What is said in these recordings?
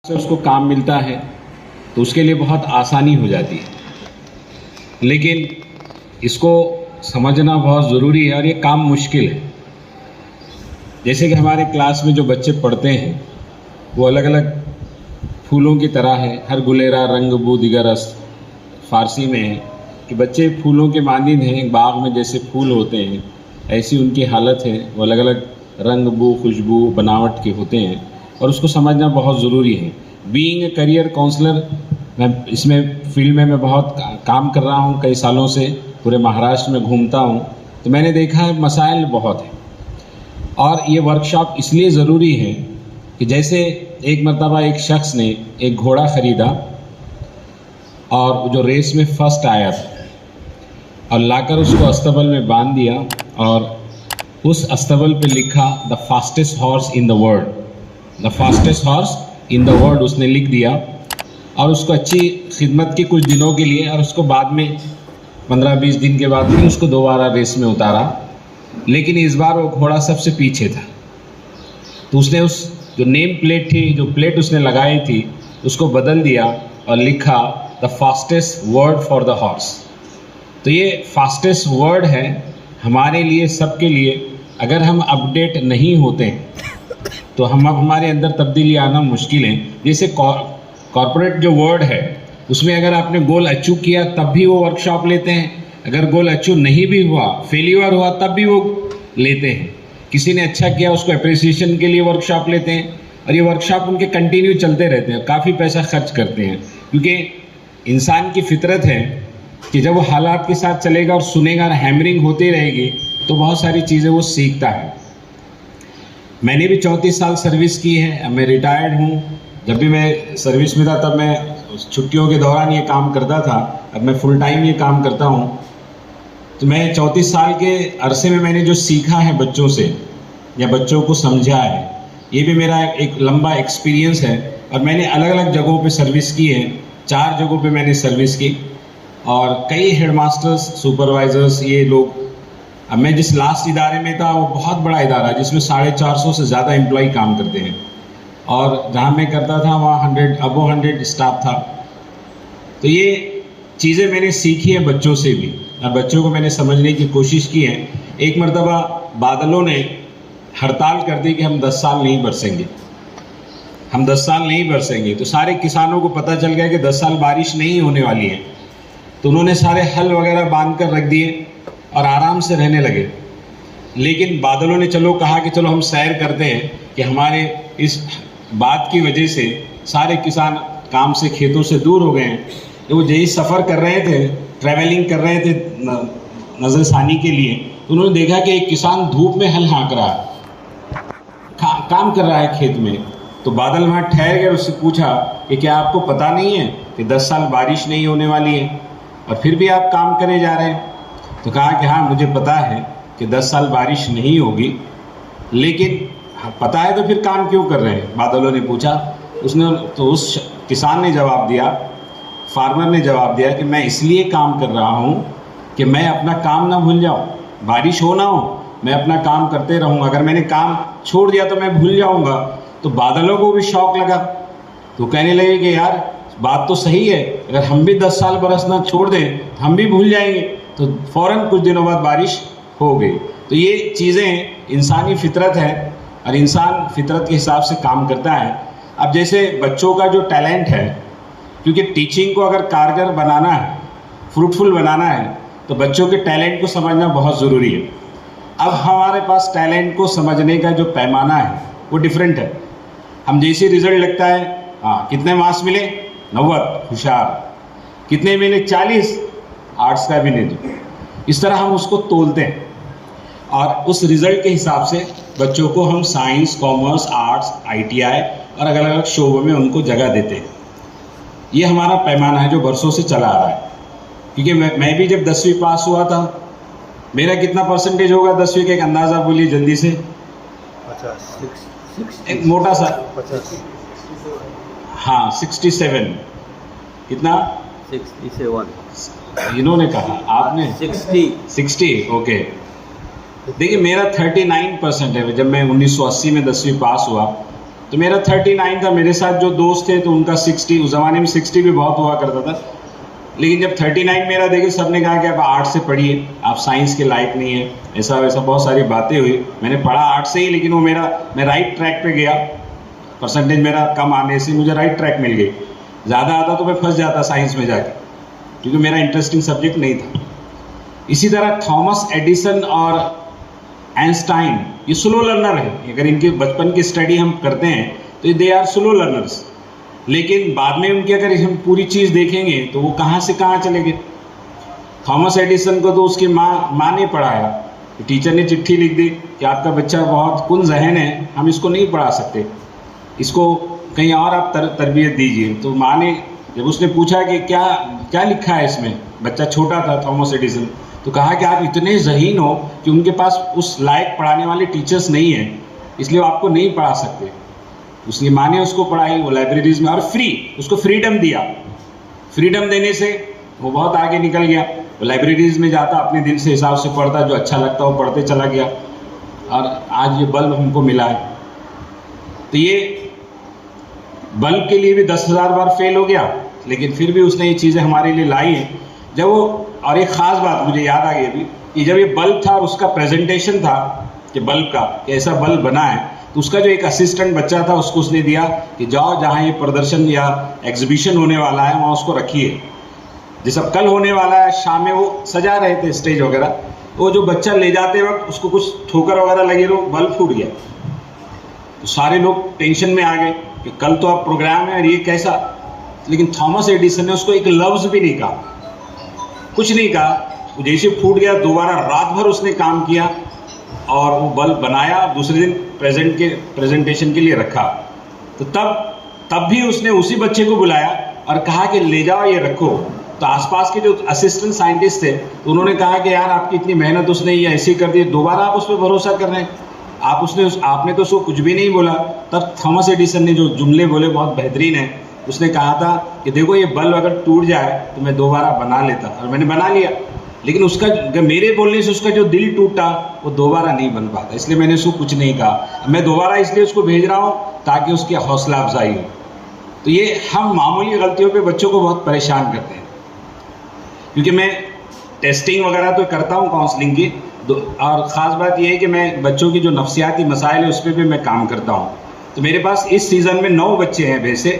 से उसको काम मिलता है तो उसके लिए बहुत आसानी हो जाती है, लेकिन इसको समझना बहुत ज़रूरी है और ये काम मुश्किल है। जैसे कि हमारे क्लास में जो बच्चे पढ़ते हैं वो अलग अलग फूलों की तरह है, हर गुलेरा रंग बू दिगर रस फारसी में है कि बच्चे फूलों के मानिंद हैं। एक बाग में जैसे फूल होते हैं ऐसी उनकी हालत है, वो अलग अलग रंग बू खुशबू बनावट के होते हैं और उसको समझना बहुत ज़रूरी है। बीइंग ए करियर काउंसलर, मैं इसमें फील्ड में मैं बहुत काम कर रहा हूँ, कई सालों से पूरे महाराष्ट्र में घूमता हूँ, तो मैंने देखा है मसाइल बहुत हैं। और ये वर्कशॉप इसलिए ज़रूरी है कि जैसे एक मरतबा एक शख्स ने एक घोड़ा ख़रीदा और जो रेस में फर्स्ट आया था और लाकर उसको अस्तबल में बांध दिया और उस अस्तबल पे लिखा the fastest horse in the world, the fastest horse in the world उसने लिख दिया और उसको अच्छी खिदमत की कुछ दिनों के लिए, और उसको बाद में 15-20 दिन के बाद भी उसको दोबारा रेस में उतारा, लेकिन इस बार वो घोड़ा सबसे पीछे था। तो उसने उस जो नेम प्लेट थी, जो प्लेट उसने लगाई थी, उसको बदल दिया और लिखा the fastest word for the horse. तो ये फास्टेस्ट वर्ड है हमारे लिए, सबके लिए। अगर हम अपडेट नहीं होते तो हमारे अंदर तब्दीली आना मुश्किल है। जैसे कॉर्पोरेट जो वर्ड है उसमें अगर आपने गोल अचीव किया तब भी वो वर्कशॉप लेते हैं, अगर गोल अचीव नहीं भी हुआ, फेल्यूर हुआ, तब भी वो लेते हैं। किसी ने अच्छा किया उसको अप्रिसिएशन के लिए वर्कशॉप लेते हैं और ये वर्कशॉप उनके कंटिन्यू चलते रहते हैं, काफ़ी पैसा खर्च करते हैं, क्योंकि इंसान की फितरत है कि जब वो हालात के साथ चलेगा और सुनेगा और हैमरिंग होती रहेगी तो बहुत सारी चीज़ें वो सीखता है। मैंने भी 34 साल सर्विस की है, अब मैं रिटायर्ड हूँ। जब भी मैं सर्विस में था तब मैं छुट्टियों के दौरान ये काम करता था, अब मैं फुल टाइम ये काम करता हूँ। तो मैं 34 साल के अरसे में मैंने जो सीखा है बच्चों से या बच्चों को समझा है, ये भी मेरा एक लंबा एक्सपीरियंस है। और मैंने अलग अलग जगहों पे सर्विस की है, 4 जगहों पे मैंने सर्विस की और कई हेडमास्टर्स, सुपरवाइज़र्स, ये लोग। अब मैं जिस लास्ट इदारे में था वो बहुत बड़ा इदारा है जिसमें 450 से ज़्यादा एम्प्लॉय काम करते हैं, और जहाँ मैं करता था वहाँ 100 स्टाफ था। तो ये चीज़ें मैंने सीखी है बच्चों से भी और बच्चों को मैंने समझने की कोशिश की है। एक मरतबा बादलों ने हड़ताल कर दी कि हम 10 साल नहीं बरसेंगे, हम 10 साल नहीं बरसेंगे। तो सारे किसानों को पता चल गया कि 10 साल बारिश नहीं होने वाली है, तो उन्होंने सारे हल वगैरह बांध कर रख दिए और आराम से रहने लगे। लेकिन बादलों ने चलो कहा कि चलो हम सैर करते हैं कि हमारे इस बात की वजह से सारे किसान काम से, खेतों से दूर हो गए हैं। तो वो यही सफ़र कर रहे थे, ट्रैवलिंग कर रहे थे नज़रसानी के लिए, तो उन्होंने देखा कि एक किसान धूप में हल हाँक रहा है, काम कर रहा है खेत में। तो बादल वहाँ ठहर गए, उससे पूछा कि क्या आपको पता नहीं है कि 10 साल बारिश नहीं होने वाली है और फिर भी आप काम करे जा रहे हैं? तो कहा कि हाँ, मुझे पता है कि 10 साल बारिश नहीं होगी, लेकिन पता है तो फिर काम क्यों कर रहे हैं? बादलों ने पूछा। उस किसान ने जवाब दिया, फार्मर ने जवाब दिया कि मैं इसलिए काम कर रहा हूँ कि मैं अपना काम ना भूल जाऊँ, बारिश हो ना हो, मैं अपना काम करते रहूँगा। अगर मैंने काम छोड़ दिया तो मैं भूल जाऊँगा। तो बादलों को भी शौक लगा, तो कहने लगे कि यार बात तो सही है, अगर हम भी 10 साल बरसना छोड़ दें तो हम भी भूल जाएंगे। तो फ़ौरन कुछ दिनों बाद बारिश हो गई। तो ये चीज़ें इंसानी फितरत है और इंसान फितरत के हिसाब से काम करता है। अब जैसे बच्चों का जो टैलेंट है, क्योंकि टीचिंग को अगर कारगर बनाना है, फ्रूटफुल बनाना है, तो बच्चों के टैलेंट को समझना बहुत ज़रूरी है। अब हमारे पास टैलेंट को समझने का जो पैमाना है वो डिफरेंट है। हम जैसे रिज़ल्ट लगता है, हाँ कितने मार्क्स मिले, 90, होशियार, कितने मिले, 40, आर्ट्स का भी नहीं दो। इस तरह हम उसको तोलते हैं और उस रिज़ल्ट के हिसाब से बच्चों को हम साइंस, कॉमर्स, आर्ट्स, ITI और अलग अलग शोबों में उनको जगह देते हैं। ये हमारा पैमाना है जो बरसों से चला आ रहा है। क्योंकि मैं भी जब 10वीं पास हुआ था, मेरा कितना परसेंटेज होगा 10वीं का, एक अंदाज़ा बोलिए जल्दी से। 50, एक मोटा सा 50, हाँ 67, कितना 67 इन्होंने कहा, आपने 60, ओके। देखिए मेरा 39% है। जब मैं 1980 में 10वीं पास हुआ तो मेरा 39 था, मेरे साथ जो दोस्त थे तो उनका 60, उस ज़माने में 60 भी बहुत हुआ करता था। लेकिन जब 39 मेरा देखे, सबने कहा कि आप आर्ट से पढ़िए, आप साइंस के लायक नहीं है, ऐसा वैसा बहुत सारी बातें हुई। मैंने पढ़ा आर्ट से ही, लेकिन वो मैं राइट ट्रैक पे गया। परसेंटेज मेरा कम आने से मुझे राइट ट्रैक मिल गई। ज़्यादा आता तो मैं फंस जाता साइंस में जाके, क्योंकि मेरा इंटरेस्टिंग सब्जेक्ट नहीं था। इसी तरह थॉमस एडिसन और आइंस्टाइन ये स्लो लर्नर है। अगर इनके बचपन की स्टडी हम करते हैं तो दे आर स्लो लर्नर्स, लेकिन बाद में उनकी अगर हम पूरी चीज़ देखेंगे तो वो कहाँ से कहाँ चले गए। थॉमस एडिसन को तो उसकी माँ ने पढ़ाया। टीचर ने चिट्ठी लिख दी कि आपका बच्चा बहुत कुन ज़हन है, हम इसको नहीं पढ़ा सकते, इसको कहीं और आप तरबियत दीजिए। तो माँ ने जब उसने पूछा कि क्या क्या लिखा है इसमें, बच्चा छोटा था थॉमस एडिसन, तो कहा कि आप इतने ज़हीन हो कि उनके पास उस लायक पढ़ाने वाले टीचर्स नहीं हैं, इसलिए वो आपको नहीं पढ़ा सकते। उसकी माँ ने उसको पढ़ाई, वो लाइब्रेरीज में, और उसको फ्रीडम दिया। फ्रीडम देने से वो बहुत आगे निकल गया। वो लाइब्रेरीज में जाता, अपने दिल से हिसाब से पढ़ता, जो अच्छा लगता वो पढ़ते चला गया, और आज ये बल्ब हमको मिला है। तो ये बल्ब के लिए भी 10,000 बार फेल हो गया, लेकिन फिर भी उसने ये चीज़ें हमारे लिए लाई हैं। जब वो, और एक ख़ास बात मुझे याद आ गई अभी, कि जब ये बल्ब था, उसका प्रेजेंटेशन था कि बल्ब का कि ऐसा बल्ब बना है, तो उसका जो एक असिस्टेंट बच्चा था उसको उसने दिया कि जाओ जहाँ ये प्रदर्शन या एग्जीबिशन होने वाला है वहाँ उसको रखिए। जैसा कल होने वाला है, शाम में वो सजा रहे थे स्टेज वगैरह, वो जो बच्चा ले जाते वक्त उसको कुछ ठोकर वगैरह लगी, तो बल्ब फूट गया। तो सारे लोग टेंशन में आ गए कि कल तो अब प्रोग्राम है और ये कैसा। लेकिन थॉमस एडिसन ने उसको एक लफ्ज़ भी नहीं कहा, कुछ नहीं कहा। जैसे फूट गया, दोबारा रात भर उसने काम किया और वो बल्ब बनाया, दूसरे दिन प्रेजेंटेशन के लिए रखा। तो तब भी उसने उसी बच्चे को बुलाया और कहा कि ले जाओ ये रखो। तो आसपास के जो असिस्टेंट साइंटिस्ट थे, तो उन्होंने कहा कि यार आपकी इतनी मेहनत, उसने ये ऐसे कर दी, दोबारा आप उस पर भरोसा कर रहे हैं, आपने तो उसको कुछ भी नहीं बोला। तब थॉमस एडिसन ने जो जुमले बोले बहुत बेहतरीन है। उसने कहा था कि देखो ये बल्ब अगर टूट जाए तो मैं दोबारा बना लेता, और मैंने बना लिया। लेकिन उसका मेरे बोलने से उसका जो दिल टूटा वो दोबारा नहीं बन पाता, इसलिए मैंने उसको कुछ नहीं कहा। मैं दोबारा इसलिए उसको भेज रहा हूँ ताकि उसकी हौसला अफजाई हो। तो ये हम मामूली गलतियों पे बच्चों को बहुत परेशान करते हैं। क्योंकि मैं टेस्टिंग वगैरह तो करता हूँ काउंसलिंग की, और ख़ास बात यह है कि मैं बच्चों की जो नफ्सियाती मसाइल है उस पर भी मैं काम करता हूँ। तो मेरे पास इस सीज़न में 9 बच्चे हैं वैसे,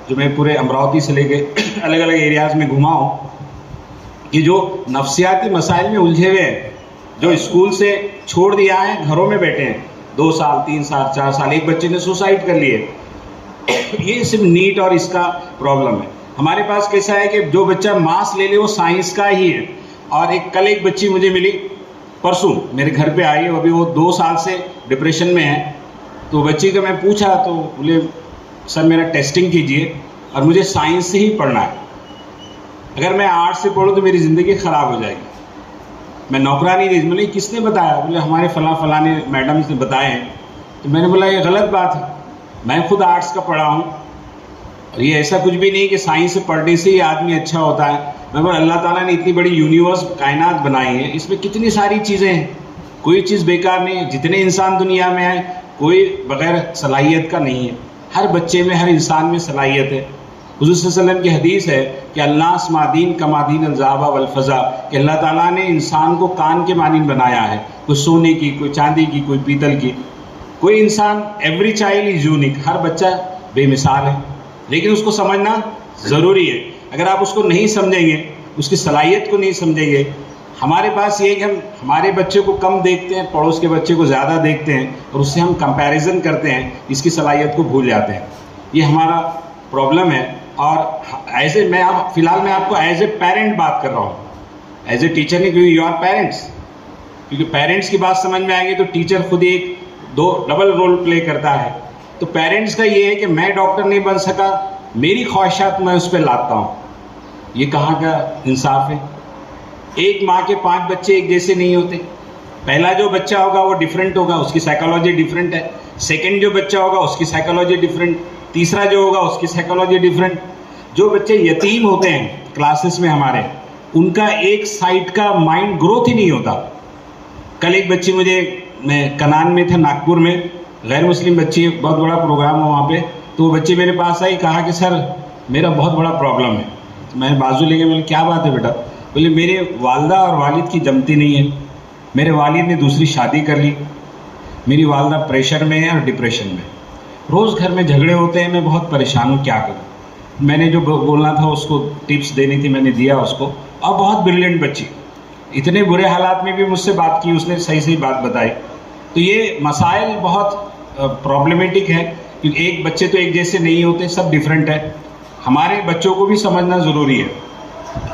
जो मैं पूरे अमरावती से लेके अलग अलग एरियाज़ में घुमा हूँ, कि जो नफ्सियाती मसाइल में उलझे हुए हैं, जो स्कूल से छोड़ दिया है, घरों में बैठे हैं 2 साल 3 साल 4 साल। एक बच्चे ने सुसाइड कर लिए। ये सिर्फ नीट और इसका प्रॉब्लम है। हमारे पास कैसा है कि जो बच्चा मास ले ले वो साइंस का ही है। और कल एक बच्ची मुझे मिली, परसों मेरे घर पे आई, अभी वो 2 साल से डिप्रेशन में है। तो बच्ची का मैं पूछा तो बोले सर मेरा टेस्टिंग कीजिए और मुझे साइंस से ही पढ़ना है, अगर मैं आर्ट से पढ़ूँ तो मेरी ज़िंदगी ख़राब हो जाएगी, मैं नौकरानी नहीं। बोले किसने बताया? बोले हमारे फलाने मैडम ने बताए हैं। तो मैंने बोला ये गलत बात है, मैं खुद आर्ट्स का पढ़ा हूँ और ये ऐसा कुछ भी नहीं कि साइंस से पढ़ने से ही आदमी अच्छा होता है। मैं बोला अल्लाह ताला ने इतनी बड़ी यूनिवर्स कायनात बनाई है, इसमें कितनी सारी चीज़ें हैं, कोई चीज़ बेकार नहीं है। जितने इंसान दुनिया में आए कोई बग़ैर सलाहियत का नहीं है, हर बच्चे में, हर इंसान में सलाहियत है। हुज़ूर सल्लल्लाहु अलैहि वसल्लम की हदीस है कि अल्लाह मादीन कमादीन अलज़ाबा वलफ़ज़ा, कि अल्लाह ताला ने इंसान को कान के मानिन बनाया है, कोई सोने की, कोई चांदी की, कोई पीतल की। कोई इंसान, एवरी चाइल्ड इज़ यूनिक, हर बच्चा बेमिसाल है, लेकिन उसको समझना ज़रूरी है। अगर आप उसको नहीं समझेंगे, उसकी सलाहियत को नहीं समझेंगे, हमारे पास ये कि हम हमारे बच्चे को कम देखते हैं, पड़ोस के बच्चे को ज़्यादा देखते हैं और उससे हम कंपैरिजन करते हैं, इसकी सलाहियत को भूल जाते हैं। ये हमारा प्रॉब्लम है। और फ़िलहाल मैं आपको एज ए पेरेंट बात कर रहा हूँ, एज ए टीचर नहीं, क्योंकि यू आर पेरेंट्स। क्योंकि पेरेंट्स की बात समझ में आएगी तो टीचर खुद एक डबल रोल प्ले करता है। तो पेरेंट्स का ये है कि मैं डॉक्टर नहीं बन सका, मेरी ख्वाहिशात मैं उस पर लाता हूँ, ये कहाँ का इंसाफ है? एक माँ के 5 बच्चे एक जैसे नहीं होते। पहला जो बच्चा होगा वो डिफरेंट होगा, उसकी साइकोलॉजी डिफरेंट है। सेकंड जो बच्चा होगा उसकी साइकोलॉजी डिफरेंट, तीसरा जो होगा उसकी साइकोलॉजी डिफरेंट। जो बच्चे यतीम होते हैं क्लासेस में हमारे, उनका एक साइड का माइंड ग्रोथ ही नहीं होता। कल एक बच्ची मैं कनान में था, नागपुर में, गैर मुस्लिम बच्ची, बहुत बड़ा प्रोग्राम है वहाँ पे, तो वो बच्ची मेरे पास आई, कहा कि सर मेरा बहुत बड़ा प्रॉब्लम है। तो मैं बाजू लेके बोले क्या बात है बेटा? बोले मेरे वालदा और वालिद की जमती नहीं है, मेरे वालिद ने दूसरी शादी कर ली, मेरी वालदा प्रेशर में है और डिप्रेशन में, रोज़ घर में झगड़े होते हैं, मैं बहुत परेशान हूँ, क्या करूँ? मैंने जो बोलना था उसको, टिप्स देनी थी, मैंने दिया उसको। और बहुत ब्रिलियंट बच्ची, इतने बुरे हालात में भी मुझसे बात की, उसने सही सही बात बताई। तो ये मसाइल बहुत प्रॉब्लमेटिक है, क्योंकि एक बच्चे तो एक जैसे नहीं होते, सब डिफरेंट है। हमारे बच्चों को भी समझना ज़रूरी है।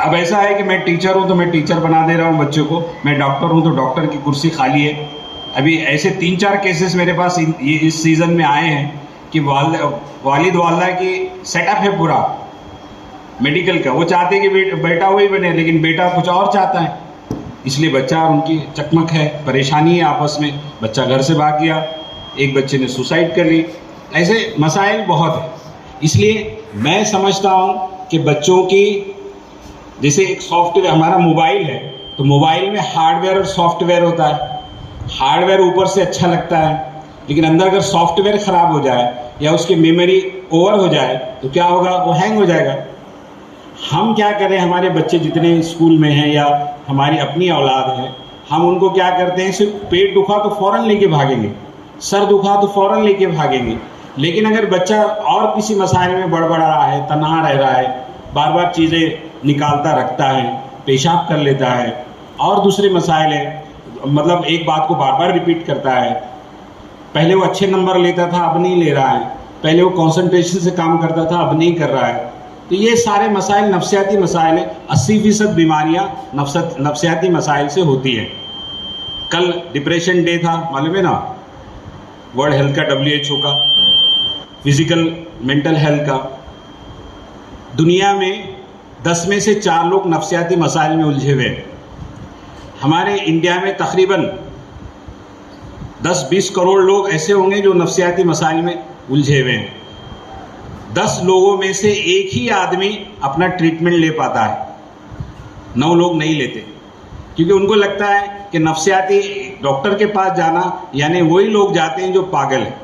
अब ऐसा है कि मैं टीचर हूँ तो मैं टीचर बना दे रहा हूँ बच्चों को, मैं डॉक्टर हूँ तो डॉक्टर की कुर्सी खाली है। अभी ऐसे 3-4 केसेस मेरे पास इस सीज़न में आए हैं कि वालिद वालदा की सेटअप है पूरा मेडिकल का, वो चाहते हैं कि बेटा वही बने, लेकिन बेटा कुछ और चाहता है, इसलिए बच्चा और उनकी चकमक है, परेशानी है आपस में। बच्चा घर से भाग गया, एक बच्चे ने सुसाइड कर ली, ऐसे मसाइल बहुत है। इसलिए मैं समझता हूँ कि बच्चों की, जैसे एक सॉफ्टवेयर, हमारा मोबाइल है तो मोबाइल में हार्डवेयर और सॉफ्टवेयर होता है। हार्डवेयर ऊपर से अच्छा लगता है, लेकिन अंदर अगर सॉफ्टवेयर ख़राब हो जाए या उसकी मेमोरी ओवर हो जाए तो क्या होगा? वो हैंग हो जाएगा। हम क्या करें, हमारे बच्चे जितने स्कूल में हैं या हमारी अपनी औलाद है, हम उनको क्या करते हैं, सिर्फ पेट दुखा तो फ़ौरन लेके भागेंगे, सर दुखा तो फ़ौरन लेके भागेंगे। लेकिन अगर बच्चा और किसी मसाइल में बड़बड़ा रहा है, तन्हा रह रहा है, बार बार चीज़ें निकालता रखता है, पेशाब कर लेता है, और दूसरे मसाइल है, मतलब एक बात को बार बार रिपीट करता है, पहले वो अच्छे नंबर लेता था अब नहीं ले रहा है, पहले वो कंसंट्रेशन से काम करता था अब नहीं कर रहा है, तो ये सारे मसाइल नफ्सियाती मसाइल है। 80% बीमारियाँ नफ्सियाती मसाइल से होती है। कल डिप्रेशन डे था, मालूम है ना, वर्ल्ड हेल्थ का, WHO का, फिजिकल मेंटल हेल्थ का। दुनिया में 10 में से 4 लोग नफ्सियाती मसाइल में उलझे हुए हैं। हमारे इंडिया में तकरीबन 10-20 करोड़ लोग ऐसे होंगे जो नफ्सियाती मसाइल में उलझे हुए हैं। 10 लोगों में से एक ही आदमी अपना ट्रीटमेंट ले पाता है, 9 लोग नहीं लेते, क्योंकि उनको लगता है कि नफ्सियाती डॉक्टर के पास जाना यानी वही लोग जाते हैं जो पागल हैं।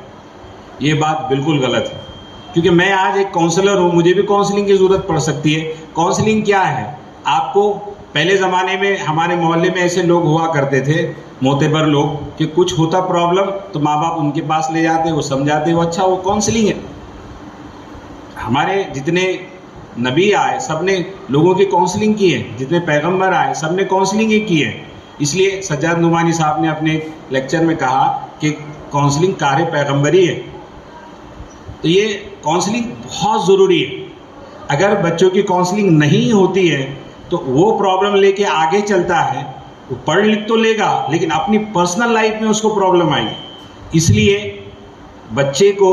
ये बात बिल्कुल गलत है, क्योंकि मैं आज एक काउंसलर हूँ, मुझे भी काउंसलिंग की ज़रूरत पड़ सकती है। काउंसलिंग क्या है? आपको पहले ज़माने में हमारे मोहल्ले में ऐसे लोग हुआ करते थे, मोतेबर लोग, कि कुछ होता प्रॉब्लम तो माँ बाप उनके पास ले जाते, वो समझाते, वो अच्छा, वो काउंसलिंग है। हमारे जितने नबी आए सब ने लोगों की काउंसलिंग की है, जितने पैगंबर आए सब ने काउंसलिंग ही की है। इसलिए सज्जाद नुमानी साहब ने अपने लेक्चर में कहा कि काउंसलिंग कार्य पैगंबरी है। तो ये काउंसलिंग बहुत ज़रूरी है। अगर बच्चों की काउंसलिंग नहीं होती है तो वो प्रॉब्लम लेके आगे चलता है, वो पढ़ लिख तो लेगा लेकिन अपनी पर्सनल लाइफ में उसको प्रॉब्लम आएगी। इसलिए बच्चे को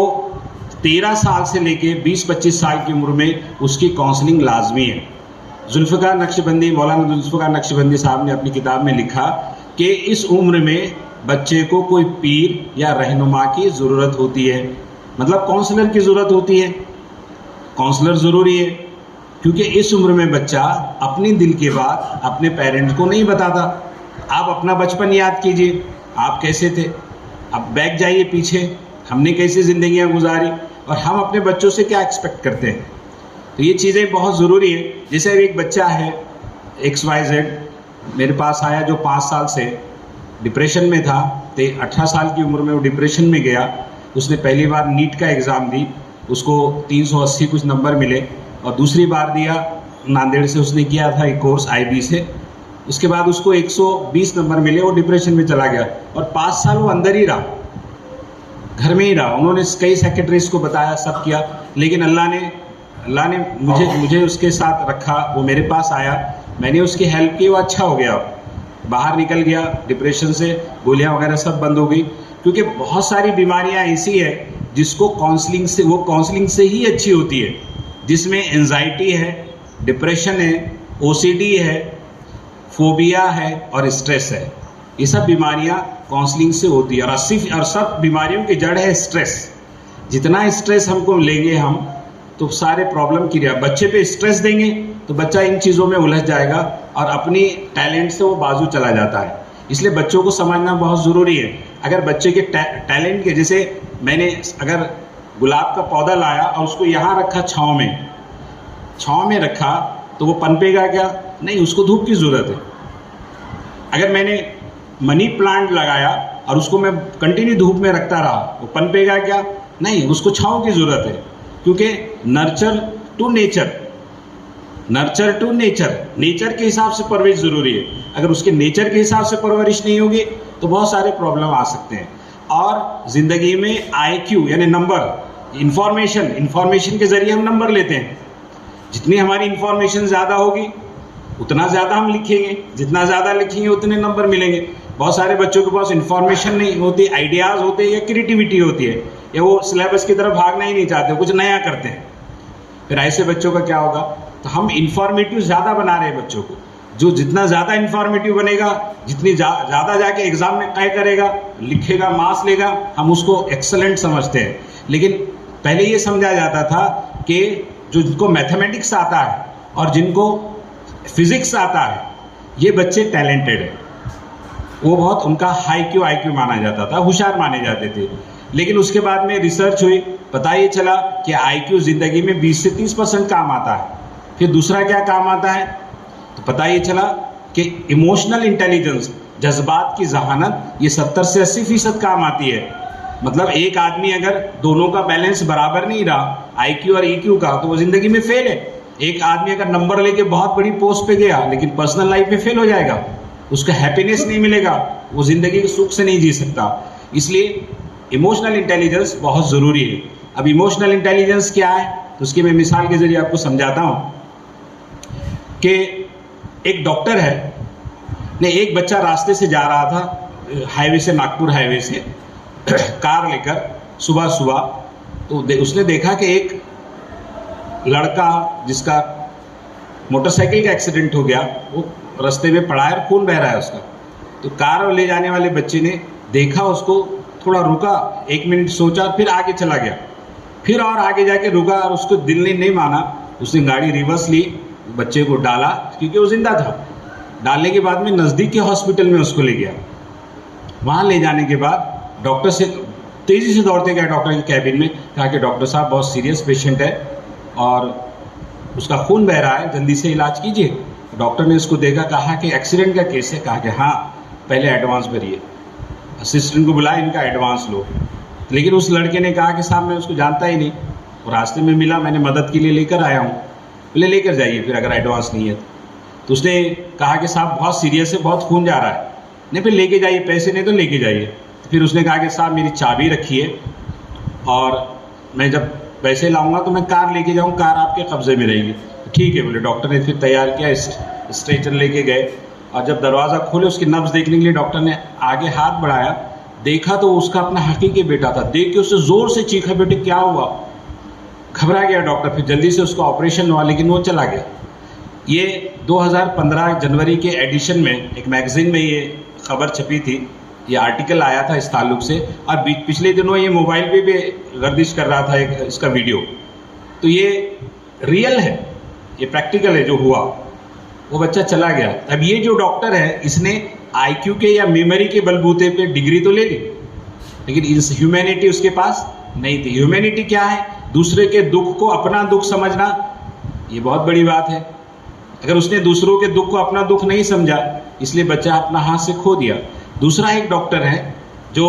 13 साल से लेके 20-25 साल की उम्र में उसकी काउंसलिंग लाजमी है। जुल्फ़िकार नक्शबंदी, मौलाना जुल्फ़िकार नक्शबंदी साहब ने अपनी किताब में लिखा कि इस उम्र में बच्चे को कोई पीर या रहनुमा की ज़रूरत होती है, मतलब काउंसलर की ज़रूरत होती है। काउंसलर ज़रूरी है क्योंकि इस उम्र में बच्चा अपनी दिल की बात अपने पेरेंट्स को नहीं बताता। आप अपना बचपन याद कीजिए, आप कैसे थे, अब बैक जाइए पीछे, हमने कैसी ज़िंदगियाँ गुजारी और हम अपने बच्चों से क्या एक्सपेक्ट करते हैं। तो ये चीज़ें बहुत ज़रूरी है। जैसे एक बच्चा है XYZ मेरे पास आया जो 5 साल से डिप्रेशन में था, तो 18 साल की उम्र में वो डिप्रेशन में गया। उसने पहली बार नीट का एग्ज़ाम दी, उसको 380 कुछ नंबर मिले, और दूसरी बार दिया नांदेड़ से उसने किया था एक कोर्स IB से, उसके बाद उसको 120 नंबर मिले, वो डिप्रेशन में चला गया और 5 साल वो अंदर ही रहा, घर में ही रहा। उन्होंने कई सेक्रेटरीज को बताया, सब किया, लेकिन अल्लाह ने मुझे उसके साथ रखा। वो मेरे पास आया, मैंने उसकी हेल्प की, वो अच्छा हो गया, बाहर निकल गया डिप्रेशन से, गोलियां वगैरह सब बंद हो गई। क्योंकि बहुत सारी बीमारियां ऐसी है जिसको काउंसलिंग से ही अच्छी होती है, जिसमें एंजाइटी है, डिप्रेशन है, OCD है, फोबिया है और स्ट्रेस है। ये सब बीमारियां काउंसलिंग से होती है। और सब बीमारियों की जड़ है स्ट्रेस। जितना स्ट्रेस हमको लेंगे हम तो सारे प्रॉब्लम क्लियर। बच्चे पे स्ट्रेस देंगे तो बच्चा इन चीज़ों में उलझ जाएगा और अपनी टैलेंट से वो बाजू चला जाता है। इसलिए बच्चों को समझना बहुत ज़रूरी है। अगर बच्चे के टैलेंट के, जैसे मैंने अगर गुलाब का पौधा लाया और उसको यहाँ रखा छाँव में रखा, तो वो पनपेगा क्या? नहीं, उसको धूप की ज़रूरत है। अगर मैंने मनी प्लांट लगाया और उसको मैं कंटिन्यू धूप में रखता रहा, वो पनपेगा क्या? नहीं, उसको छाँव की ज़रूरत है। क्योंकि नर्चर टू नेचर के हिसाब से परवरिश ज़रूरी है। अगर उसके नेचर के हिसाब से परवरिश नहीं होगी तो बहुत सारे प्रॉब्लम आ सकते हैं। और ज़िंदगी में IQ यानी नंबर, इंफॉर्मेशन के ज़रिए हम नंबर लेते हैं। जितनी हमारी इंफॉर्मेशन ज़्यादा होगी उतना ज़्यादा हम लिखेंगे, जितना ज़्यादा लिखेंगे उतने नंबर मिलेंगे। बहुत सारे बच्चों के पास इंफॉर्मेशन नहीं होती, आइडियाज़ होते हैं या क्रिएटिविटी होती है, या वो सिलेबस की तरफ भागना ही नहीं चाहते, कुछ नया करते हैं। फिर ऐसे बच्चों का क्या होगा? तो हम इंफॉर्मेटिव ज़्यादा बना रहे हैं बच्चों को। जो जितना ज़्यादा इंफॉर्मेटिव बनेगा, जितनी ज़्यादा जाके एग्ज़ाम में तय करेगा, लिखेगा, मार्क्स लेगा, हम उसको एक्सेलेंट समझते हैं। लेकिन पहले ये समझा जाता था कि जो जिनको मैथमेटिक्स आता है और जिनको फिज़िक्स आता है, ये बच्चे टैलेंटेड हैं, वो बहुत उनका हाई IQ माना जाता था, होशियार माने जाते थे। लेकिन उसके बाद में रिसर्च हुई, पता ये चला कि IQ ज़िंदगी में 20 से 30% काम आता है। फिर दूसरा क्या काम आता है? तो पता ये चला कि इमोशनल इंटेलिजेंस, जज्बात की जहानत, ये 70 से 80% काम आती है। मतलब एक आदमी अगर दोनों का बैलेंस बराबर नहीं रहा, IQ और EQ का, तो वो ज़िंदगी में फेल है। एक आदमी अगर नंबर लेके बहुत बड़ी पोस्ट पे गया लेकिन पर्सनल लाइफ में फेल हो जाएगा, उसका हैप्पीनेस नहीं मिलेगा, वो ज़िंदगी के सुख से नहीं जी सकता। इसलिए इमोशनल इंटेलिजेंस बहुत ज़रूरी है। अब इमोशनल इंटेलिजेंस क्या है, तो उसकी मैं मिसाल के ज़रिए आपको समझाता हूँ कि एक डॉक्टर है, ने एक बच्चा रास्ते से जा रहा था, हाईवे से, नागपुर हाईवे से कार लेकर सुबह सुबह, तो उसने देखा कि एक लड़का जिसका मोटरसाइकिल का एक्सीडेंट हो गया, वो रास्ते में पड़ा है और खून बह रहा है उसका। तो कार ले जाने वाले बच्चे ने देखा उसको, थोड़ा रुका, 1 मिनट सोचा, फिर आगे चला गया, फिर और आगे जाके रुका, और उसको दिल ने नहीं माना, उसने गाड़ी रिवर्स ली, बच्चे को डाला क्योंकि वो जिंदा था। डालने के बाद में नज़दीक के हॉस्पिटल में उसको ले गया। वहाँ ले जाने के बाद डॉक्टर से तेज़ी से दौड़ते गया डॉक्टर के कैबिन में, कहा कि डॉक्टर साहब बहुत सीरियस पेशेंट है और उसका खून बह रहा है, जल्दी से इलाज कीजिए। डॉक्टर ने उसको देखा, कहा कि एक्सीडेंट का केस है, कहा कि हाँ पहले एडवांस भरिए, असिस्टेंट को बुलाया, इनका एडवांस लो। लेकिन उस लड़के ने कहा कि साहब मैं उसको जानता ही नहीं, वो रास्ते में मिला, मैंने मदद के लिए लेकर आया हूँ। बोले लेकर जाइए फिर, अगर एडवांस नहीं है तो। उसने कहा कि साहब बहुत सीरियस है, बहुत खून जा रहा है। नहीं, फिर लेके जाइए, पैसे नहीं तो लेके जाइए। तो फिर उसने कहा कि साहब मेरी चाबी रखिए और मैं जब पैसे लाऊंगा तो मैं कार लेके जाऊँ, कार आपके कब्जे में रहेगी। तो ठीक है बोले। डॉक्टर ने फिर तैयार किया, स्ट्रेचर लेके गए, और जब दरवाज़ा खोले उसकी नब्ज़ देखने के लिए डॉक्टर ने आगे हाथ बढ़ाया, देखा तो उसका अपना हकीकी बेटा था। देख के उससे ज़ोर से चीखा, बेटे क्या हुआ? घबरा गया डॉक्टर, फिर जल्दी से उसका ऑपरेशन हुआ, लेकिन वो चला गया। ये 2015 जनवरी के एडिशन में एक मैगज़ीन में ये खबर छपी थी, ये आर्टिकल आया था इस ताल्लुक से। और पिछले दिनों ये मोबाइल पे भी गर्दिश कर रहा था एक इसका वीडियो। तो ये रियल है, ये प्रैक्टिकल है जो हुआ। वो बच्चा चला गया। अब ये जो डॉक्टर है, इसने IQ के या मेमोरी के बलबूते पे डिग्री तो ले ली, लेकिन इस ह्यूमैनिटी उसके पास नहीं थी। ह्यूमैनिटी क्या है? दूसरे के दुख को अपना दुख समझना, ये बहुत बड़ी बात है। अगर उसने दूसरों के दुख को अपना दुख नहीं समझा, इसलिए बच्चा अपना हाथ से खो दिया। दूसरा एक डॉक्टर है जो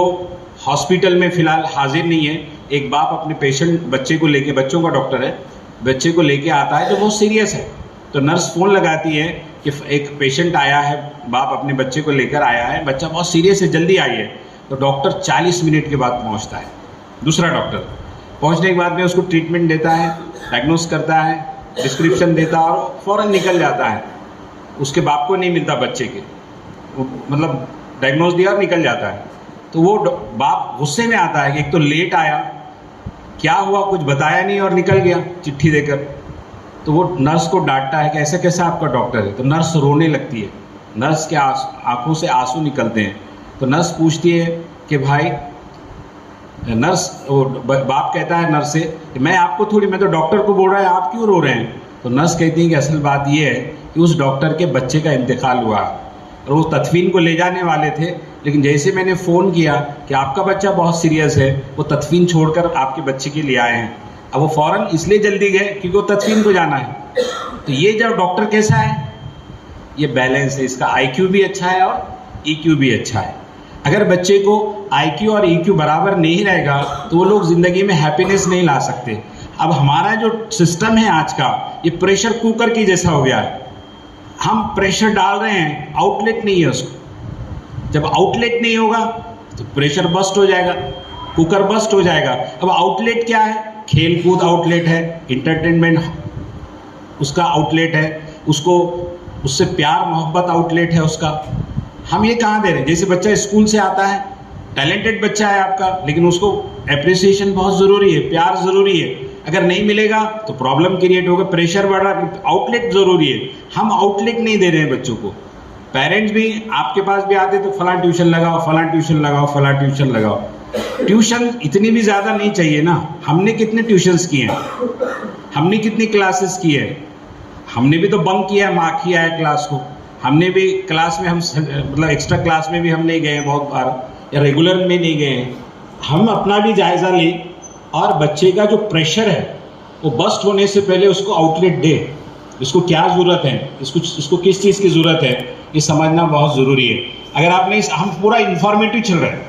हॉस्पिटल में फ़िलहाल हाजिर नहीं है। एक बाप अपने पेशेंट बच्चे को लेके, बच्चों का डॉक्टर है, बच्चे को लेके आता है जो बहुत सीरियस है। तो नर्स फ़ोन लगाती है कि एक पेशेंट आया है, बाप अपने बच्चे को लेकर आया है, बच्चा बहुत सीरियस है, जल्दी आइए। तो डॉक्टर 40 मिनट के बाद पहुंचता है। दूसरा डॉक्टर पहुंचने के बाद में उसको ट्रीटमेंट देता है, डायग्नोस करता है, डिस्क्रिप्शन देता है और फ़ौरन निकल जाता है। उसके बाप को नहीं मिलता बच्चे के, मतलब डायग्नोस दिया और निकल जाता है। तो वो बाप गुस्से में आता है कि एक तो लेट आया, क्या हुआ कुछ बताया नहीं और निकल गया चिट्ठी देकर। तो वो नर्स को डांटता है कि ऐसा कैसा आपका डॉक्टर है। तो नर्स रोने लगती है, नर्स के आंखों से आंसू निकलते हैं। तो नर्स पूछती है कि भाई, बाप कहता है नर्स से, मैं आपको थोड़ी, मैं तो डॉक्टर को बोल रहा है, आप क्यों रो रहे हैं? तो नर्स कहती है कि असल बात ये है कि उस डॉक्टर के बच्चे का इंतकाल हुआ और वो तदफीन को ले जाने वाले थे, लेकिन जैसे मैंने फ़ोन किया कि आपका बच्चा बहुत सीरियस है, वो तदफीन छोड़कर आपके बच्चे के लिए आए हैं। अब वो फ़ौरन इसलिए जल्दी गए क्योंकि वो तदफीन को जाना है। तो ये जब डॉक्टर कैसा है, ये बैलेंस है, इसका IQ भी अच्छा है और EQ भी अच्छा है। अगर बच्चे को IQ और EQ बराबर नहीं रहेगा तो वो लोग ज़िंदगी में हैप्पीनेस नहीं ला सकते। अब हमारा जो सिस्टम है आज का, ये प्रेशर कुकर की जैसा हो गया है। हम प्रेशर डाल रहे हैं, आउटलेट नहीं है उसको। जब आउटलेट नहीं होगा तो प्रेशर बस्ट हो जाएगा, कुकर बस्ट हो जाएगा। अब आउटलेट क्या है? खेल कूद आउटलेट है, इंटरटेनमेंट उसका आउटलेट है, उसको उससे प्यार मोहब्बत आउटलेट है उसका। हम ये कहाँ दे रहे हैं? जैसे बच्चा स्कूल से आता है, टैलेंटेड बच्चा है आपका, लेकिन उसको एप्रिसिएशन बहुत ज़रूरी है, प्यार ज़रूरी है। अगर नहीं मिलेगा तो प्रॉब्लम क्रिएट होगा, प्रेशर बढ़ रहा है, आउटलेट ज़रूरी है। हम आउटलेट नहीं दे रहे हैं बच्चों को। पेरेंट्स भी आपके पास भी आते तो फलां ट्यूशन लगाओ, फलां ट्यूशन लगाओ, फलां ट्यूशन लगाओ। ट्यूशन इतनी भी ज़्यादा नहीं चाहिए ना। हमने कितने ट्यूशन्स किए हैं, हमने कितनी क्लासेस की है, हमने भी तो बंक किया है, मार्क किया है क्लास को। हमने भी क्लास में हम मतलब एक्स्ट्रा क्लास में भी हम नहीं गए बहुत बार, या रेगुलर में नहीं गए हैं। हम अपना भी जायज़ा लें और बच्चे का जो प्रेशर है वो बस्ट होने से पहले उसको आउटलेट दे। इसको क्या ज़रूरत है, इसको किस चीज़ की ज़रूरत है, ये समझना बहुत ज़रूरी है। अगर आप नहीं, हम पूरा इन्फॉर्मेटिव चल रहे हैं,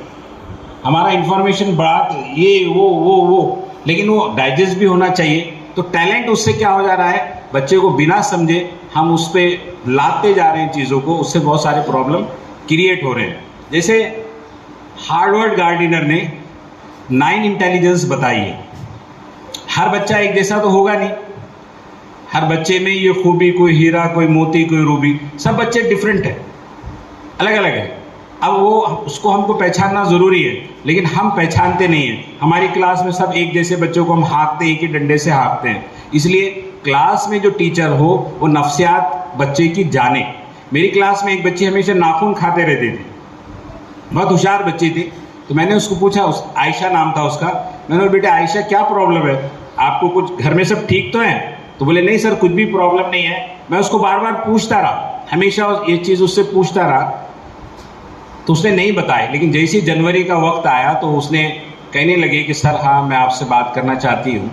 हमारा इन्फॉर्मेशन बड़ा ये वो, लेकिन वो डाइजेस्ट भी होना चाहिए। तो टैलेंट उससे क्या हो जा रहा है, बच्चे को बिना समझे हम उस पर लाते जा रहे हैं चीज़ों को, उससे बहुत सारे प्रॉब्लम क्रिएट हो रहे हैं। जैसे हार्वर्ड गार्डिनर ने 9 इंटेलिजेंस बताई है। हर बच्चा एक जैसा तो होगा नहीं, हर बच्चे में ये खूबी, कोई हीरा, कोई मोती, कोई रूबी, सब बच्चे डिफरेंट है, अलग अलग है। अब वो उसको हमको पहचानना ज़रूरी है, लेकिन हम पहचानते नहीं हैं। हमारी क्लास में सब एक जैसे बच्चों को हम हाँकते, एक ही डंडे से हाँकते हैं। इसलिए क्लास में जो टीचर हो वो नफ्सियात बच्चे की जाने। मेरी क्लास में एक बच्ची हमेशा नाखून खाते रहती थी, बहुत होशियार बच्ची थी। तो मैंने उसको पूछा, आयशा नाम था उसका, मैंने बोला बेटा आयशा क्या प्रॉब्लम है, आपको कुछ घर में सब ठीक तो है? तो बोले नहीं सर कुछ भी प्रॉब्लम नहीं है। मैं उसको बार बार पूछता रहा, हमेशा ये चीज़ उससे पूछता रहा, तो उसने नहीं बताई। लेकिन जैसे ही जनवरी का वक्त आया तो उसने कहने लगी कि सर हाँ मैं आपसे बात करना चाहती हूँ।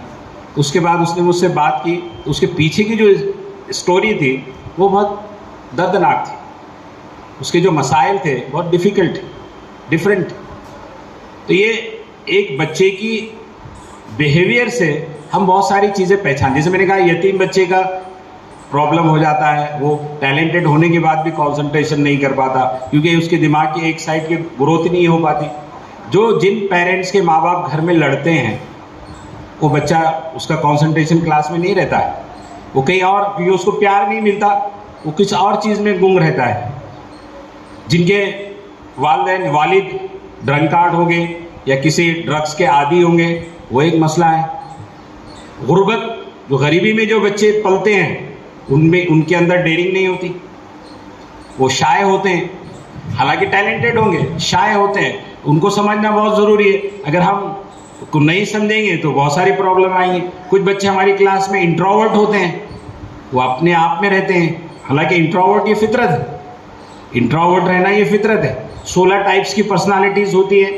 तो उसके बाद उसने मुझसे बात की, तो उसके पीछे की जो स्टोरी थी वो बहुत दर्दनाक थी। उसके जो मसाइल थे बहुत डिफ़िकल्ट थे, डिफरेंट। तो ये एक बच्चे की बिहेवियर से हम बहुत सारी चीज़ें पहचान, जैसे मैंने कहा यतीम बच्चे का प्रॉब्लम हो जाता है, वो टैलेंटेड होने के बाद भी कंसंट्रेशन नहीं कर पाता क्योंकि उसके दिमाग की एक साइड की ग्रोथ नहीं हो पाती। जिन पेरेंट्स के माँ बाप घर में लड़ते हैं वो बच्चा, उसका कंसंट्रेशन क्लास में नहीं रहता है, वो कहीं और, क्योंकि उसको प्यार नहीं मिलता, वो किसी और चीज़ में गुम रहता है। जिनके वालिद ड्रंकार्ड होंगे या किसी ड्रग्स के आदी होंगे, वो एक मसला है। गुर्बत, जो गरीबी में जो बच्चे पलते हैं उनमें, उनके अंदर डेयरिंग नहीं होती, वो शाय होते हैं, हालांकि टैलेंटेड होंगे, शाय होते हैं। उनको समझना बहुत ज़रूरी है। अगर हम को नहीं समझेंगे तो बहुत सारी प्रॉब्लम आएंगी। कुछ बच्चे हमारी क्लास में इंट्रोवर्ट होते हैं, वो अपने आप में रहते हैं, हालांकि इंट्रोवर्ट ये फितरत है, इंट्रोवर्ट रहना ये फितरत है। 16 टाइप्स की पर्सनालिटीज़ होती है।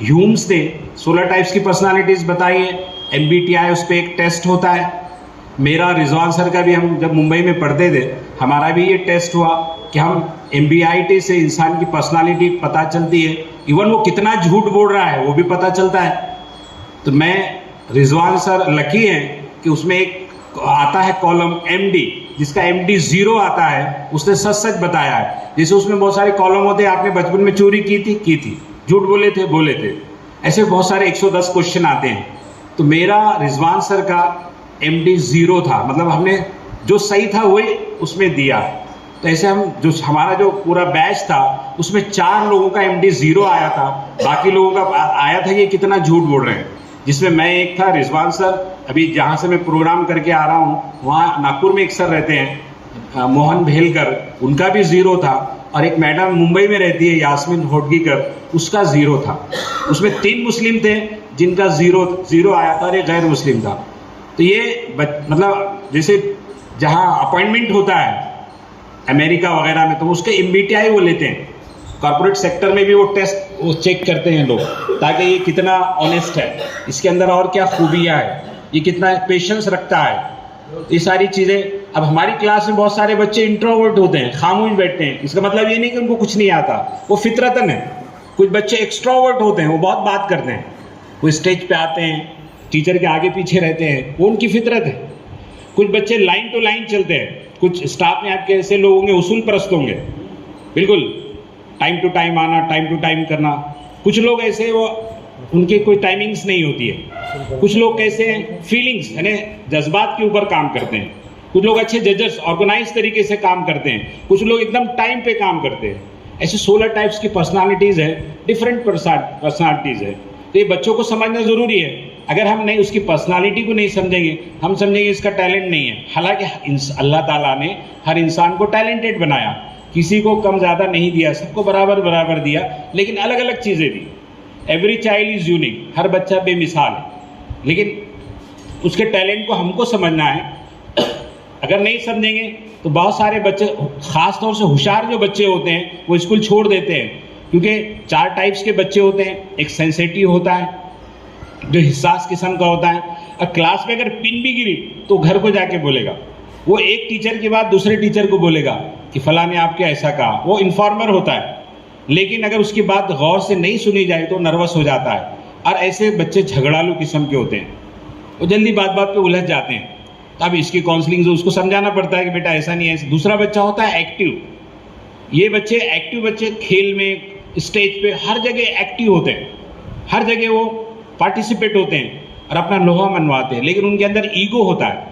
ह्यूम्स ने 16 टाइप्स की पर्सनालिटीज़ बताई है। MBTI उस पर एक टेस्ट होता है। मेरा, रिजवान सर का भी, हम जब मुंबई में पढ़ते थे हमारा भी ये टेस्ट हुआ कि हम MBTI से इंसान की पर्सनालिटी पता चलती है। इवन वो कितना झूठ बोल रहा है वो भी पता चलता है। तो मैं, रिजवान सर लकी हैं कि उसमें एक आता है कॉलम MD, जिसका MD 0 आता है, उसने सच सच बताया है। जैसे उसमें बहुत सारे कॉलम होते हैं, आपने बचपन में चोरी की थी, झूठ बोले थे, ऐसे बहुत सारे 110 क्वेश्चन आते हैं। तो मेरा, रिजवान सर का MD 0 था, मतलब हमने जो सही था वही उसमें दिया। तो ऐसे हम, जो हमारा जो पूरा बैच था उसमें 4 लोगों का MD 0 आया था, बाकी लोगों का आया था ये कितना झूठ बोल रहे हैं, जिसमें मैं एक था, रिजवान सर। अभी जहाँ से मैं प्रोग्राम करके आ रहा हूँ वहाँ नागपुर में एक सर रहते हैं, मोहन भेलकर, उनका भी 0 था। और एक मैडम मुंबई में रहती है, यास्मीन होडगीकर, उसका 0 था। उसमें 3 मुस्लिम थे जिनका 0 आया था और एक गैर मुस्लिम था। तो ये मतलब जैसे जहाँ अपॉइंटमेंट होता है अमेरिका वगैरह में, तो उसके MBTI वो लेते हैं कॉर्पोरेट सेक्टर में भी वो टेस्ट वो चेक करते हैं लोग, ताकि ये कितना ऑनेस्ट है, इसके अंदर और क्या खूबियाँ है, ये कितना पेशेंस रखता है, ये सारी चीज़ें। अब हमारी क्लास में बहुत सारे बच्चे इंट्रोवर्ट होते हैं, खामोश बैठते हैं, इसका मतलब ये नहीं कि उनको कुछ नहीं आता, वो फितरतन है। कुछ बच्चे एक्सट्रोवर्ट होते हैं, वो बहुत बात करते हैं, वो स्टेज पे आते हैं, टीचर के आगे पीछे रहते हैं, वो उनकी फितरत है। कुछ बच्चे लाइन टू लाइन चलते हैं, कुछ स्टाफ में आपके ऐसे लोग होंगे उसूल परस्त होंगे, बिल्कुल टाइम टू टाइम आना, टाइम टू टाइम करना। कुछ लोग ऐसे वो उनकी कोई टाइमिंग्स नहीं होती है। कुछ लोग कैसे हैं, फीलिंग्स यानी जज्बात के ऊपर काम करते हैं। कुछ लोग अच्छे जजर्स ऑर्गेनाइज तरीके से काम करते हैं, कुछ लोग एकदम टाइम पे काम करते हैं। ऐसे 16 टाइप्स की पर्सनालिटीज़ है, डिफरेंट पर्सनालिटीज़ है। तो ये बच्चों को समझना ज़रूरी है। अगर हम नहीं उसकी पर्सनालिटी को नहीं समझेंगे, हम समझेंगे इसका टैलेंट नहीं है। हालांकि अल्लाह ताला ने हर इंसान को टैलेंटेड बनाया, किसी को कम ज़्यादा नहीं दिया, सबको बराबर बराबर दिया, लेकिन अलग अलग चीज़ें दी। एवरी चाइल्ड इज़ यूनिक, हर बच्चा बेमिसाल है, लेकिन उसके टैलेंट को हमको समझना है। अगर नहीं समझेंगे तो बहुत सारे बच्चे, ख़ास तौर से होशियार जो बच्चे होते हैं, वो स्कूल छोड़ देते हैं, क्योंकि 4 टाइप्स के बच्चे होते हैं। एक सेंसिटिव होता है, जो हिस्सास किस्म का होता है, और क्लास में अगर पिन भी गिरी तो घर को जाके बोलेगा। वो एक टीचर के बाद दूसरे टीचर को बोलेगा कि फलां ने आपके ऐसा कहा, वो इन्फॉर्मर होता है। लेकिन अगर उसकी बात गौर से नहीं सुनी जाए तो नर्वस हो जाता है। और ऐसे बच्चे झगड़ालू किस्म के होते हैं, वो जल्दी बात बात पे उलझ जाते हैं। अब इसकी काउंसलिंग से उसको समझाना पड़ता है कि बेटा ऐसा नहीं है। दूसरा बच्चा होता है एक्टिव। ये बच्चे एक्टिव बच्चे खेल में, स्टेज पे, हर जगह एक्टिव होते हैं, हर जगह वो पार्टिसिपेट होते हैं और अपना लोहा मनवाते हैं। लेकिन उनके अंदर ईगो होता है।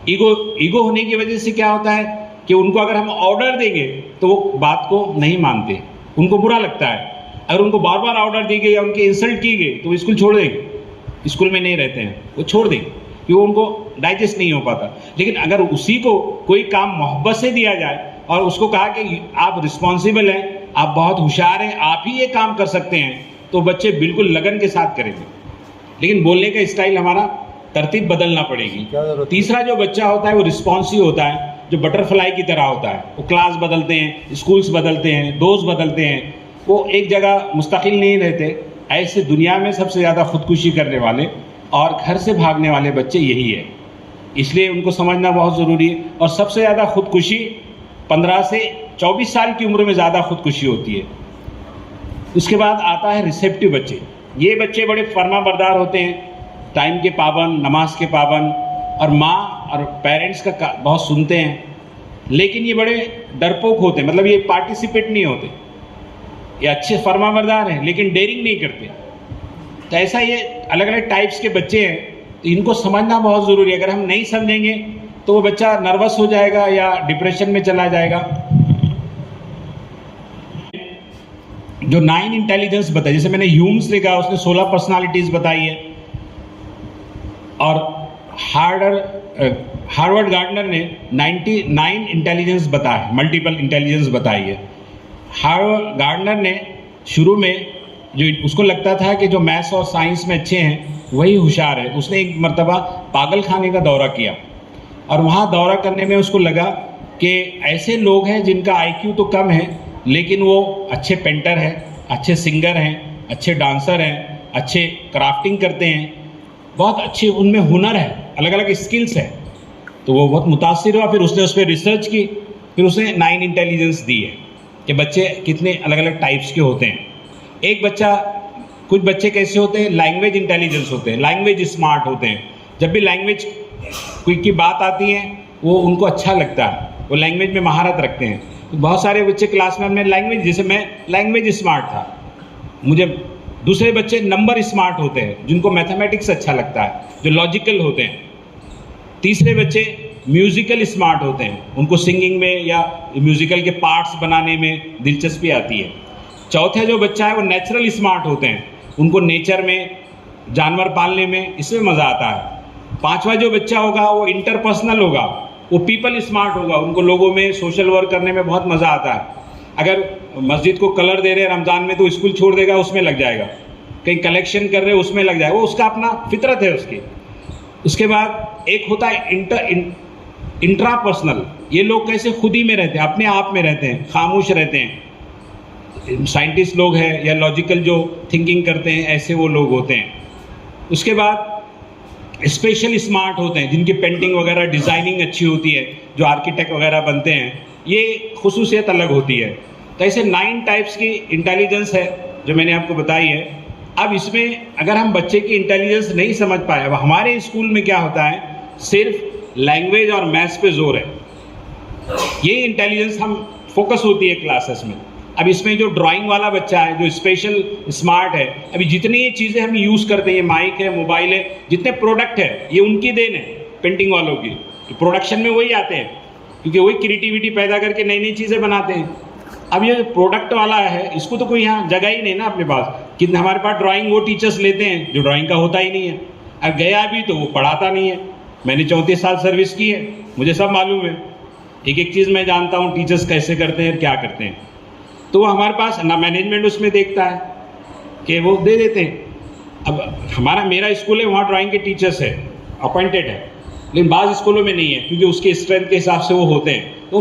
ईगो होने की वजह से क्या होता है कि उनको अगर हम ऑर्डर देंगे तो वो बात को नहीं मानते, उनको बुरा लगता है। अगर उनको बार बार ऑर्डर दी गई या उनकी इंसल्ट की गई तो वो स्कूल छोड़ देंगे, स्कूल में नहीं रहते हैं, वो छोड़ देंगे, क्योंकि उनको डाइजेस्ट नहीं हो पाता। लेकिन अगर उसी को कोई काम मोहब्बत से दिया जाए और उसको कहा कि आप रिस्पॉन्सिबल हैं, आप बहुत होशियार हैं, आप ही ये काम कर सकते हैं, तो बच्चे बिल्कुल लगन के साथ करेंगे। लेकिन बोलने का स्टाइल हमारा तरतीब बदलना पड़ेगी। तीसरा जो बच्चा होता है वो रिस्पॉन्सिव होता है, जो बटरफ्लाई की तरह होता है। वो क्लास बदलते हैं, स्कूल्स बदलते हैं, दोस्त बदलते हैं, वो एक जगह मुस्तकिल नहीं रहते। ऐसे दुनिया में सबसे ज़्यादा खुदकुशी करने वाले और घर से भागने वाले बच्चे यही है, इसलिए उनको समझना बहुत ज़रूरी है। और सबसे ज़्यादा खुदकुशी 15 से 24 साल की उम्र में ज़्यादा खुदकुशी होती है। उसके बाद आता है रिसेप्टिव बच्चे। ये बच्चे बड़े फर्माबरदार होते हैं, टाइम के पाबंद, नमाज के पाबंद, और माँ और पेरेंट्स का बहुत सुनते हैं। लेकिन ये बड़े डरपोक होते हैं, मतलब ये पार्टिसिपेट नहीं होते। ये अच्छे फर्माबरदार हैं लेकिन डेयरिंग नहीं करते। तो ऐसा ये अलग अलग टाइप्स के बच्चे हैं, तो इनको समझना बहुत ज़रूरी है। अगर हम नहीं समझेंगे तो वो बच्चा नर्वस हो जाएगा या डिप्रेशन में चला जाएगा। जो 9 इंटेलिजेंस बताई, जैसे मैंने ह्यूम्स ने कहा, उसने 16 पर्सनालिटीज़ बताई है, और हार्वर्ड गार्डनर ने 99 इंटेलिजेंस बताया, मल्टीपल इंटेलिजेंस बताई है। हार्वर्ड गार्डनर ने शुरू में जो उसको लगता था कि जो मैथ्स और साइंस में अच्छे हैं वही होशियार है, उसने एक मर्तबा पागल खाने का दौरा किया, और वहाँ दौरा करने में उसको लगा कि ऐसे लोग हैं जिनका IQ तो कम है, लेकिन वो अच्छे पेंटर हैं, अच्छे सिंगर हैं, अच्छे डांसर हैं, अच्छे क्राफ्टिंग करते हैं, बहुत अच्छे उनमें हुनर है, अलग अलग स्किल्स है। तो वो बहुत मुतासिर हुआ। फिर उसने उस पर रिसर्च की, फिर उसने 9 इंटेलिजेंस दी है कि बच्चे कितने अलग अलग टाइप्स के होते हैं। एक बच्चा, कुछ बच्चे कैसे होते हैं, लैंग्वेज इंटेलिजेंस होते हैं, लैंग्वेज स्मार्ट होते हैं। जब भी लैंग्वेज कोई की बात आती है वो उनको अच्छा लगता है, वो लैंग्वेज में महारत रखते हैं। तो बहुत सारे बच्चे क्लास में लैंग्वेज, जैसे मैं लैंग्वेज स्मार्ट था, मुझे दूसरे बच्चे नंबर स्मार्ट होते हैं, जिनको मैथमेटिक्स अच्छा लगता है, जो लॉजिकल होते हैं। तीसरे बच्चे म्यूज़िकल स्मार्ट होते हैं, उनको सिंगिंग में या म्यूज़िकल के पार्ट्स बनाने में दिलचस्पी आती है। चौथा जो बच्चा है वो नेचुरल स्मार्ट होते हैं, उनको नेचर में, जानवर पालने में, इसमें मज़ा आता है। पांचवा जो बच्चा होगा वो इंटरपर्सनल होगा, वो पीपल स्मार्ट होगा, उनको लोगों में सोशल वर्क करने में बहुत मज़ा आता है। अगर मस्जिद को कलर दे रहे हैं रमज़ान में तो स्कूल छोड़ देगा, उसमें लग जाएगा। कहीं कलेक्शन कर रहे हैं उसमें लग जाएगा, वो उसका अपना फितरत है उसकी। उसके बाद एक होता है इंट्रापर्सनल। ये लोग कैसे खुद ही में रहते हैं, अपने आप में रहते हैं, खामोश रहते हैं, साइंटिस्ट लोग हैं या लॉजिकल जो थिंकिंग करते हैं, ऐसे वो लोग होते हैं। उसके बाद स्पेशल स्मार्ट होते हैं, जिनकी पेंटिंग वगैरह डिज़ाइनिंग अच्छी होती है, जो आर्किटेक्ट वगैरह बनते हैं, ये खुसूसियत अलग होती है। तो ऐसे 9 टाइप्स की इंटेलिजेंस है जो मैंने आपको बताई है। अब इसमें अगर हम बच्चे की इंटेलिजेंस नहीं समझ पाए, अब हमारे स्कूल में क्या होता है, सिर्फ लैंग्वेज और मैथ्स पे जोर है, ये इंटेलिजेंस हम फोकस होती है क्लासेस में। अब इसमें जो ड्राइंग वाला बच्चा है, जो स्पेशल स्मार्ट है, अभी जितनी ये चीज़ें हम यूज़ करते हैं, ये माइक है, मोबाइल है, जितने प्रोडक्ट है, ये उनकी देन है, पेंटिंग वालों की। प्रोडक्शन में वही आते हैं, क्योंकि वही क्रिएटिविटी पैदा करके नई नई चीज़ें बनाते हैं। अब ये प्रोडक्ट वाला है, इसको तो कोई यहाँ जगह ही नहीं ना अपने पास। कितने हमारे पास ड्राइंग वो टीचर्स लेते हैं जो ड्राइंग का होता ही नहीं है। अब गया भी तो वो पढ़ाता नहीं है। मैंने 34 साल सर्विस की है, मुझे सब मालूम है, एक एक चीज़ मैं जानता हूँ, टीचर्स कैसे करते हैं, क्या करते हैं। तो वो हमारे पास ना मैनेजमेंट उसमें देखता है कि वो दे देते हैं। अब मेरा स्कूल है, वहाँ ड्राइंग के टीचर्स है, अपॉइंटेड है, लेकिन बाज़ स्कूलों में नहीं है, क्योंकि उसके स्ट्रेंथ के हिसाब से वो होते हैं। तो